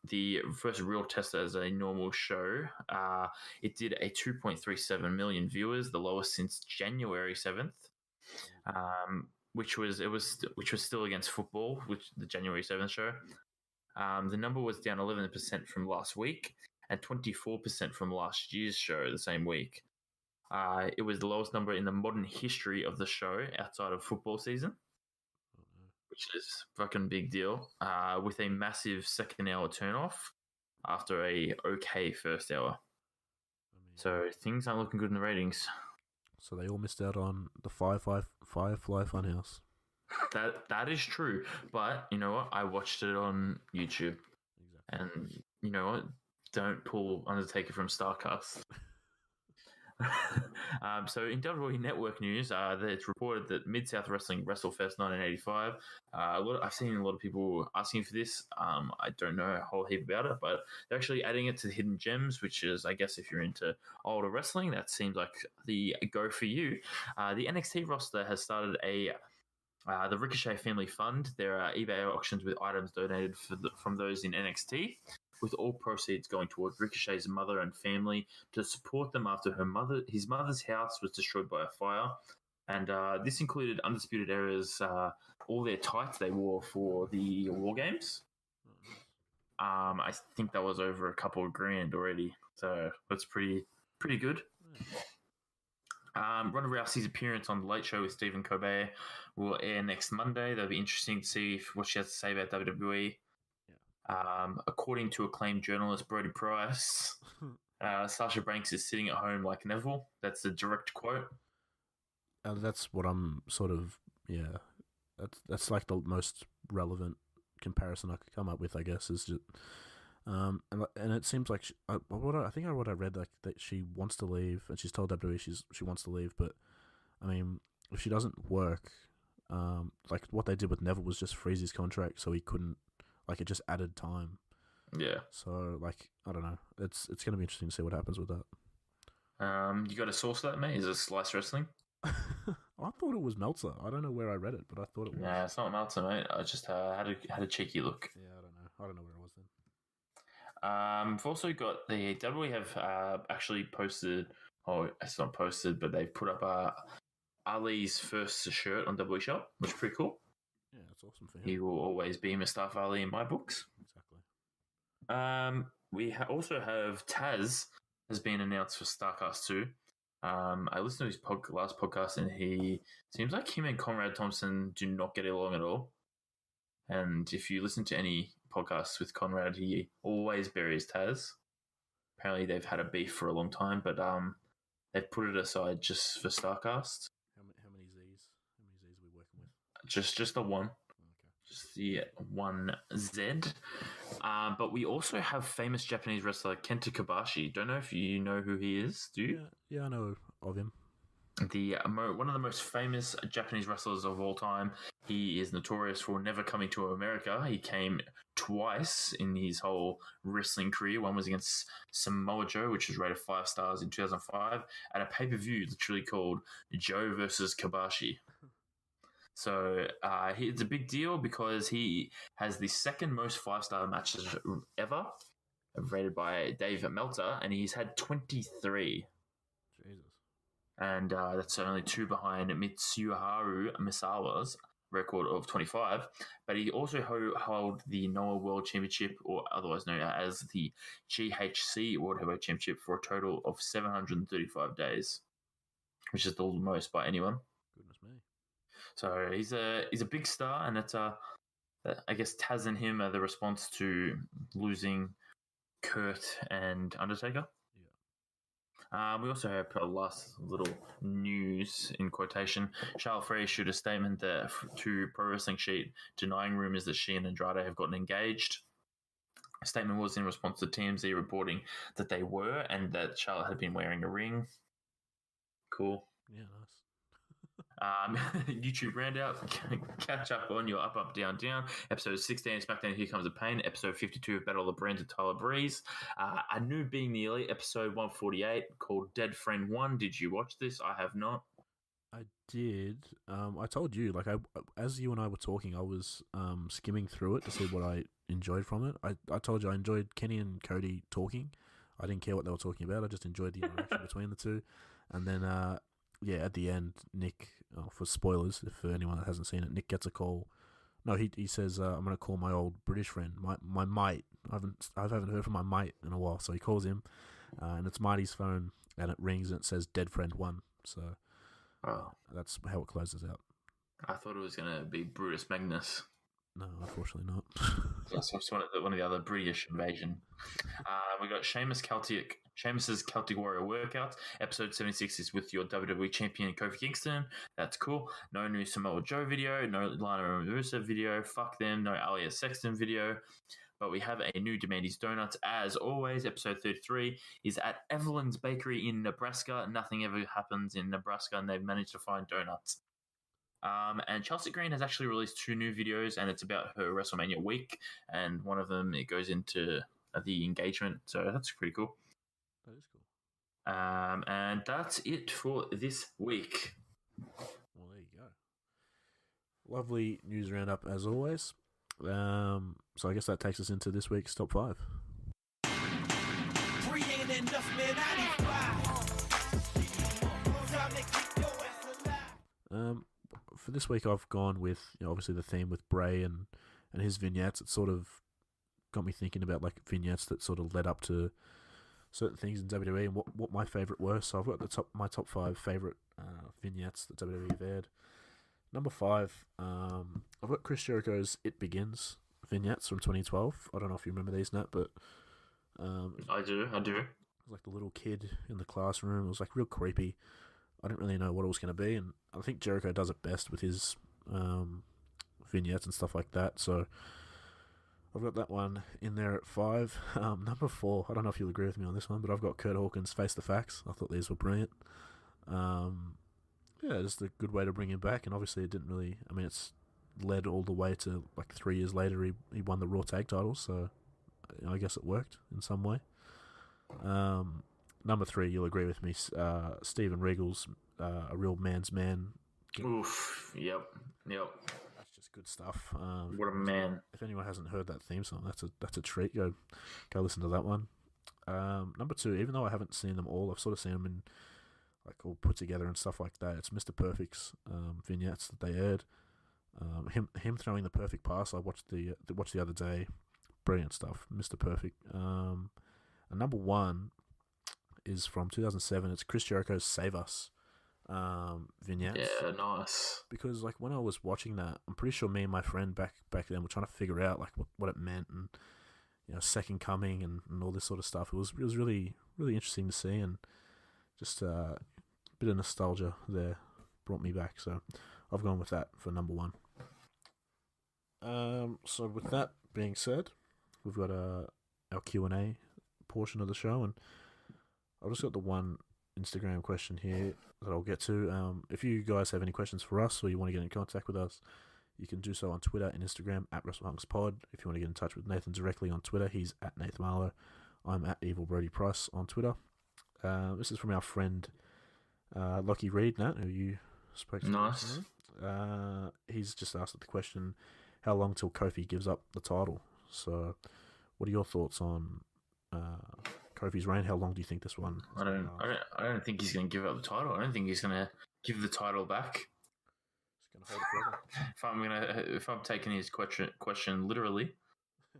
S5: the first real test as a normal show, it did a 2.37 million viewers, the lowest since January 7th, which was still against football, which the January 7th show. The number was down 11% from last week and 24% from last year's show the same week. It was the lowest number in the modern history of the show outside of football season, which is a fucking big deal, with a massive second hour turnoff after a okay first hour. So things aren't looking good in the ratings.
S4: So they all missed out on the Firefly Fun House.
S5: That is true, but you know what? I watched it on YouTube, and you know what? Don't pull Undertaker from StarCast. So in WWE Network news, it's reported that Mid-South Wrestling WrestleFest 1985. I've seen a lot of people asking for this. I don't know a whole heap about it, but they're actually adding it to the Hidden Gems, which is, I guess, if you're into older wrestling, that seems like the go for you. The NXT roster has started the Ricochet Family Fund. There are eBay auctions with items donated from those in NXT, with all proceeds going towards Ricochet's mother and family to support them after his mother's house was destroyed by a fire. And this included Undisputed Era's all their tights they wore for the War Games. I think that was over a couple of grand already, so that's pretty good. Ronda Rousey's appearance on The Late Show with Stephen Colbert will air next Monday. That'll be interesting to see what she has to say about WWE. According to acclaimed journalist Brody Price, Sasha Banks is sitting at home like Neville. That's a direct quote.
S4: That's what I'm sort of, yeah. That's like the most relevant comparison I could come up with, I guess, is just, and it seems like I read like that she wants to leave, and she's told WWE she wants to leave, but I mean, if she doesn't work, like what they did with Neville was just freeze his contract so he couldn't. Like, it just added time.
S5: Yeah.
S4: So, like, I don't know. It's going to be interesting to see what happens with that.
S5: You got a source for that, mate? Is it Slice Wrestling?
S4: I thought it was Meltzer. I don't know where I read it, but I thought it was.
S5: Nah, it's not Meltzer, mate. I just had a cheeky look.
S4: Yeah, I don't know where it was then.
S5: We've also got the WWE have actually posted. Oh, it's not posted, but they've put up Ali's first shirt on WWE Shop, which is pretty cool.
S4: Yeah, that's awesome for him.
S5: He will always be Mustafa Ali in my books.
S4: Exactly.
S5: We also have Taz has been announced for StarCast 2. I listened to his last podcast, and he seems like him and Conrad Thompson do not get along at all. And if you listen to any podcasts with Conrad, he always buries Taz. Apparently, they've had a beef for a long time, but they've put it aside just for StarCast.
S4: How many Z's? How many Z's are we working with?
S5: Just the one.
S4: Okay.
S5: Just the one Z. But we also have famous Japanese wrestler Kenta Kobashi. Don't know if you know who he is, do you?
S4: Yeah, I know of him.
S5: One of the most famous Japanese wrestlers of all time. He is notorious for never coming to America. He came twice in his whole wrestling career. One was against Samoa Joe, which was rated 5 stars in 2005, at a pay-per-view literally called Joe versus Kobashi. So it's a big deal because he has the second most 5-star matches ever, rated by Dave Meltzer, and he's had 23. and that's only 2 behind Mitsuharu Misawa's record of 25. But he also held the Noah World Championship, or otherwise known as the GHC World Heavyweight Championship, for a total of 735 days, which is the most by anyone.
S4: Goodness me.
S5: So he's a big star, and it's I guess Taz and him are the response to losing Kurt and Undertaker. Yeah. We also have our last little news in quotation. Charlotte Flair issued a statement to Pro Wrestling Sheet denying rumors that she and Andrade have gotten engaged. The statement was in response to TMZ reporting that they were, and that Charlotte had been wearing a ring. Cool.
S4: Yeah, nice.
S5: YouTube roundout. Catch up on your Up, Down, Down. Episode 16 of SmackDown Here Comes the Pain. Episode 52 of Battle of the Brands with Tyler Breeze. A new Being the Elite, episode 148, called Dead Friend 1. Did you watch this? I have not.
S4: I did. I told you, like, as you and I were talking, I was skimming through it to see what I enjoyed from it. I told you I enjoyed Kenny and Cody talking. I didn't care what they were talking about. I just enjoyed the interaction between the two. And then, at the end, Nick, for spoilers, if for anyone that hasn't seen it, Nick gets a call. No, he says, I'm going to call my old British friend, my mate. I haven't heard from my mate in a while. So he calls him, and it's Marty's phone, and it rings, and it says Dead Friend 1. So that's how it closes out.
S5: I thought it was going to be Brutus Magnus.
S4: No, unfortunately not.
S5: That's one of the other British invasion. We got Sheamus's Celtic Warrior workouts. Episode 76 is with your WWE champion Kofi Kingston. That's cool. No new Samoa Joe video. No Lana Rusev video. Fuck them. No Alia Sexton video. But we have a new Demandy's Donuts. As always, episode 33 is at Evelyn's Bakery in Nebraska. Nothing ever happens in Nebraska, and they've managed to find donuts. And Chelsea Green has actually released 2 new videos, and it's about her WrestleMania week. And one of them, it goes into the engagement. So that's pretty cool.
S4: That is cool.
S5: And that's it for this week.
S4: Well, there you go. Lovely news roundup as always. So I guess that takes us into this week's top 5. For this week, I've gone with obviously the theme with Bray and his vignettes. It sort of got me thinking about like vignettes that sort of led up to certain things in WWE and what my favourite were. So I've got my top 5 favourite vignettes that WWE have aired. Number 5, I've got Chris Jericho's It Begins vignettes from 2012. I don't know if you remember these, Nat, but
S5: I do.
S4: It was like the little kid in the classroom. It was like real creepy. I didn't really know what it was going to be, and I think Jericho does it best with his vignettes and stuff like that. So I've got that one in there at 5. Number 4, I don't know if you'll agree with me on this one, but I've got Kurt Hawkins' Face the Facts. I thought these were brilliant. Just a good way to bring him back, and obviously it didn't really, it's led all the way to like 3 years later he won the Raw Tag titles, so I guess it worked in some way. Number 3, you'll agree with me, Steven Regal's A Real Man's Man.
S5: Oof, yep.
S4: That's just good stuff.
S5: What a man.
S4: If anyone hasn't heard that theme song, that's a treat. Go listen to that one. Number 2, even though I haven't seen them all, I've sort of seen them in like all put together and stuff like that. It's Mr. Perfect's vignettes that they aired. Him throwing the perfect pass I watched the other day. Brilliant stuff, Mr. Perfect. And number 1 is from 2007. It's Chris Jericho's Save Us vignettes.
S5: Yeah, nice.
S4: Because like when I was watching that, I'm pretty sure me and my friend back then were trying to figure out like what it meant, and Second Coming and all this sort of stuff. It was really really interesting to see, and just a bit of nostalgia there brought me back. So I've gone with that for number 1. So with that being said, we've got our Q&A portion of the show, and I've just got the one Instagram question here that I'll get to. If you guys have any questions for us, or you want to get in contact with us, you can do so on Twitter and Instagram at WrestleHunksPod. If you want to get in touch with Nathan directly on Twitter, he's at Nathan Marlowe. I'm at Evil Brody Price on Twitter. This is from our friend Lockie Reed, Nat, who you spoke to.
S5: Nice.
S4: He's just asked the question, how long till Kofi gives up the title? So what are your thoughts on Kofi's reign? How long do you think this one?
S5: I don't think he's going to give up the title. I don't think he's going to give the title back.
S4: He's going to hold it forever.
S5: If I'm taking his question literally,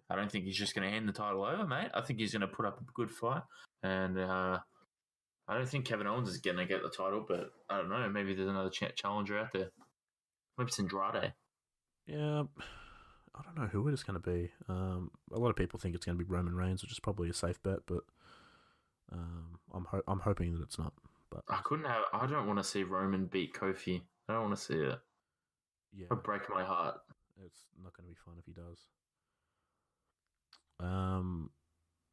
S5: I don't think he's just going to hand the title over, mate. I think he's going to put up a good fight, and I don't think Kevin Owens is going to get the title, but I don't know. Maybe there's another challenger out there. Maybe it's Andrade.
S4: Yeah, I don't know who it is going to be. A lot of people think it's going to be Roman Reigns, which is probably a safe bet, but I'm hoping that it's not. But
S5: I don't want to see Roman beat Kofi. I don't want to see it.
S4: Yeah,
S5: it'll break my heart.
S4: It's not going to be fun if he does.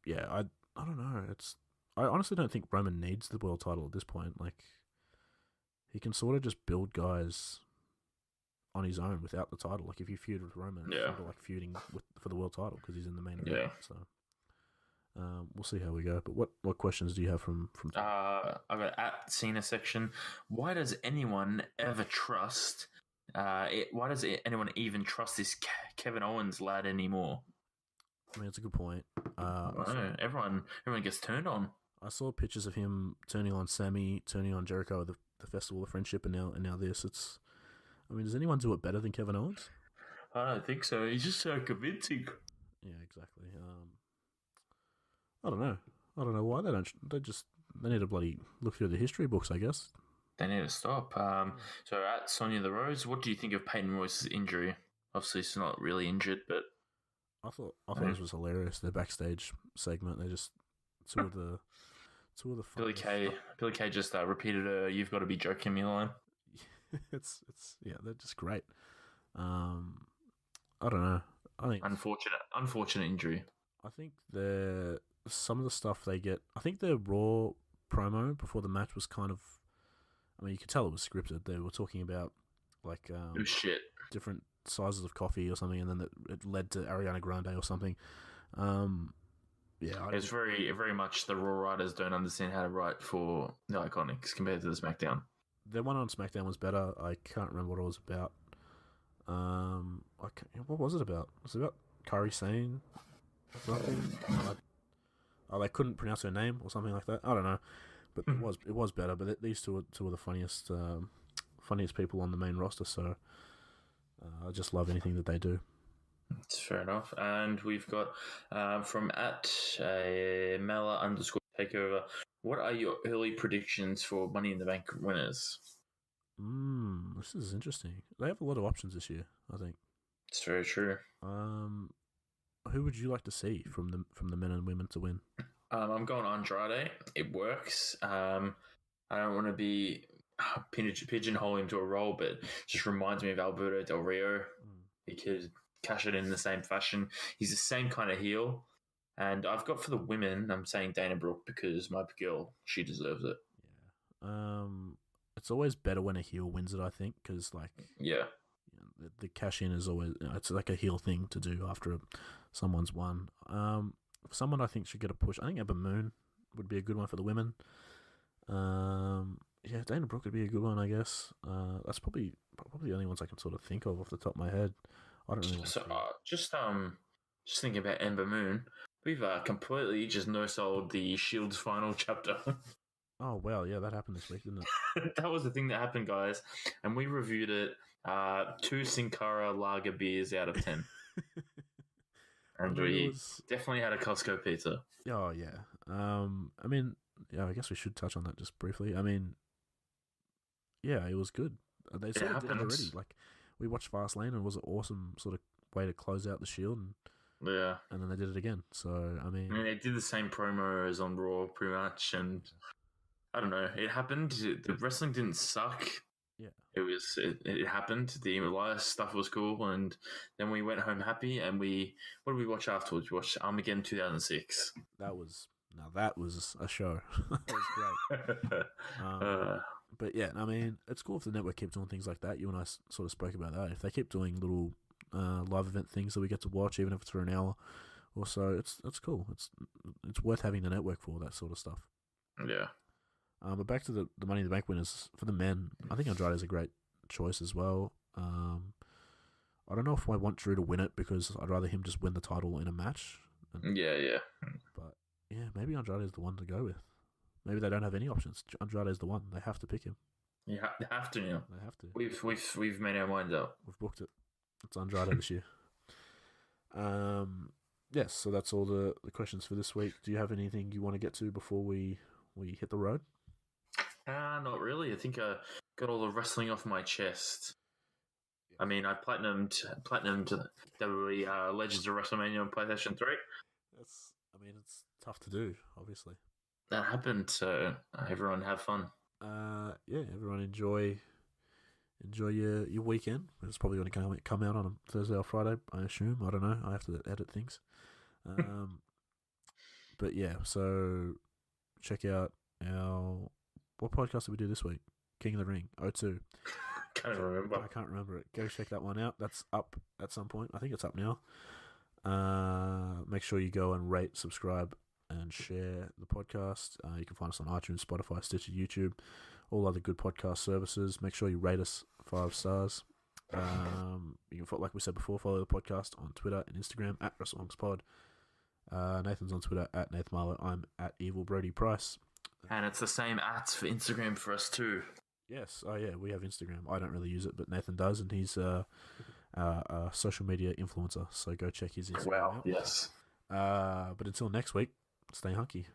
S4: Yeah, I don't know. I honestly don't think Roman needs the world title at this point. Like, he can sort of just build guys on his own without the title. Like, if you feud with Roman, it's sort of like feuding for the world title because he's in the main event.
S5: Yeah.
S4: So, we'll see how we go. But what questions do you have from?
S5: I've got at Cena section. Why does anyone ever trust? Why does anyone even trust this Kevin Owens lad anymore?
S4: I mean, it's a good point.
S5: Everyone gets turned on.
S4: I saw pictures of him turning on Sami, turning on Jericho at the Festival of Friendship, and now this. I mean, does anyone do it better than Kevin Owens?
S5: I don't think so. He's just so convincing.
S4: Yeah, exactly. I don't know. I don't know why they don't. They need to bloody look through the history books, I guess.
S5: They need to stop. So at Sonya the Rose, what do you think of Peyton Royce's injury? Obviously, she's not really injured, but
S4: I thought this was hilarious. Their backstage segment. They just two of the
S5: Billy Kay just repeated her "You've got to be joking me" line.
S4: it's they're just great. I don't know. I think
S5: unfortunate injury.
S4: I think some of the stuff they get. I think their Raw promo before the match was kind of. I mean, you could tell it was scripted. They were talking about like
S5: it was shit.
S4: Different sizes of coffee or something, and then it led to Ariana Grande or something. Yeah,
S5: it's very, very much the Raw writers don't understand how to write for the Iconics compared to the SmackDown.
S4: The one on SmackDown was better. I can't remember what it was about. What was it about? Was it about Kairi Sane? Something? They couldn't pronounce her name or something like that. I don't know, but it was better. But these two are the funniest people on the main roster. So I just love anything that they do.
S5: It's fair enough. And we've got from at Mela_takeover. What are your early predictions for Money in the Bank winners?
S4: This is interesting. They have a lot of options this year, I think.
S5: It's very true.
S4: Who would you like to see from the men and women to win?
S5: I'm going Andrade. It works. I don't want to be pigeonhole him to a role, but it just reminds me of Alberto Del Rio. He could cash it in the same fashion. He's the same kind of heel. And I've got for the women, I'm saying Dana Brooke because my girl, she deserves it.
S4: Yeah. It's always better when a heel wins it, I think, because the cash in is always it's like a heel thing to do after someone's won. Someone I think should get a push. I think Ember Moon would be a good one for the women. Dana Brooke would be a good one, I guess. That's probably the only ones I can sort of think of off the top of my head. I don't really.
S5: Just thinking about Ember Moon, we've completely just no-sold the Shield's final chapter.
S4: Oh wow, yeah, that happened this week, didn't it?
S5: That was the thing that happened, guys, and we reviewed it. 2 Sin Cara lager beers out of 10. And we definitely had a Costco pizza.
S4: Oh, yeah. I guess we should touch on that just briefly. I mean, yeah, it was good. They sort of did it already. Like, we watched Fastlane and it was an awesome sort of way to close out the Shield. And then they did it again. So, I mean,
S5: they did the same promo as on Raw, pretty much. And I don't know. It happened. The wrestling didn't suck.
S4: Yeah,
S5: it happened. The Elias stuff was cool, and then we went home happy. And what did we watch afterwards? We watched Armageddon 2006.
S4: That was a show. That was great. But yeah, I mean, it's cool if the network keep doing things like that. You and I sort of spoke about that. If they keep doing little live event things that we get to watch, even if it's for an hour or so, it's cool. It's worth having the network for that sort of stuff.
S5: Yeah.
S4: But back to the Money in the Bank winners for the men, I think Andrade is a great choice as well. I don't know if I want Drew to win it because I'd rather him just win the title in a match.
S5: Yeah.
S4: But yeah, maybe Andrade is the one to go with. Maybe they don't have any options. Andrade is the one. They have to pick him.
S5: Yeah, they have to now.
S4: They have to.
S5: We've made our minds up.
S4: We've booked it. It's Andrade this year. Yes, so that's all the questions for this week. Do you have anything you want to get to before we hit the road?
S5: Not really. I think I got all the wrestling off my chest. I mean, I platinumed WWE Legends of WrestleMania on PlayStation 3.
S4: It's tough to do, obviously.
S5: That happened, so everyone have fun.
S4: Everyone enjoy your weekend. It's probably going to come out on a Thursday or Friday, I assume. I don't know. I have to edit things. But yeah, so check out what podcast did we do this week? King of the Ring 02.
S5: Can't remember.
S4: I can't remember it. Go check that one out. That's up at some point. I think it's up now. Make sure you go and rate, subscribe, and share the podcast. You can find us on iTunes, Spotify, Stitcher, YouTube, all other good podcast services. Make sure you rate us 5 stars. You can, like we said before, follow the podcast on Twitter and Instagram at Wrestle Hunks Pod. Nathan's on Twitter at Nathan Marlowe. I'm at Evil Brody Price.
S5: And it's the same @ for Instagram for us too.
S4: Yes. Oh yeah, we have Instagram. I don't really use it, but Nathan does, and he's a social media influencer. So go check his Instagram out.
S5: Yes.
S4: But until next week, stay hunky.